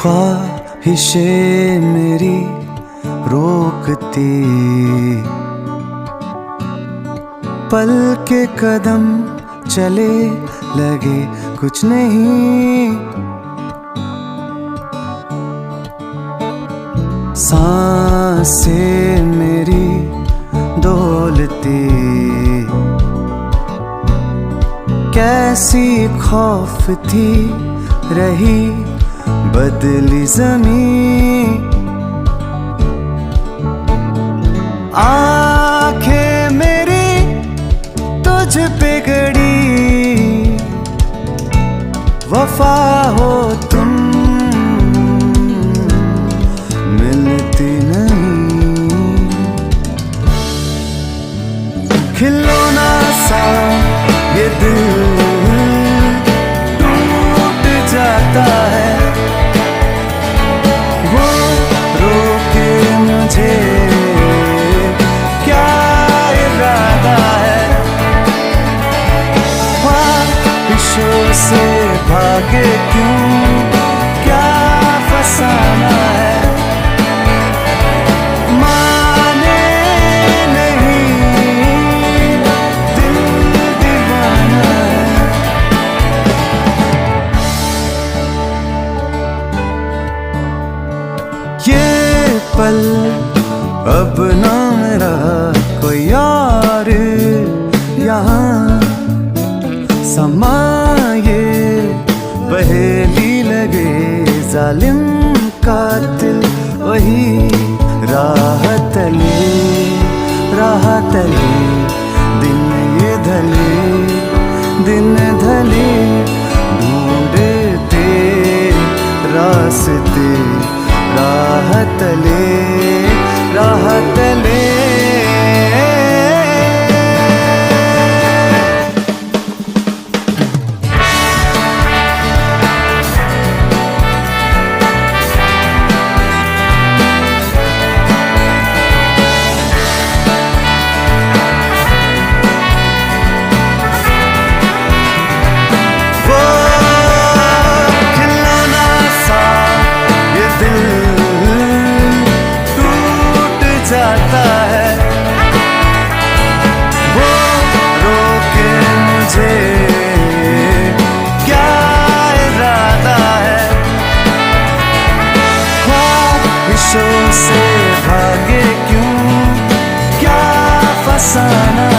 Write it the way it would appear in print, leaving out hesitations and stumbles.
ख्वाहिशें मेरी रोकती, पल के कदम चले लगे कुछ नहीं, सांसें मेरी डोलती, कैसी खौफ थी रही बदली ज़मीं, आंखें मेरी तुझ पे गड़ी, वफा हो तुम मिलती नहीं, खिलौना सा ये दिल टूट जाता है, वो रोके मुझे क्या इरादा है, ख्वाहिशों से भागे क्यों, क्या फसाना है, माने नहीं दिल दीवाना है। ये पल अब ना मेरा कोई और यहाँ, समा ये पहेली लगे जालिम कातिल वही, राह तले दिन ये दिन ढले, ढूंढते रास्ते राह तले। जाता है, वो रोके मुझे क्या इरादा है, ख्वाहिशों से भागे क्यों, क्या फसाना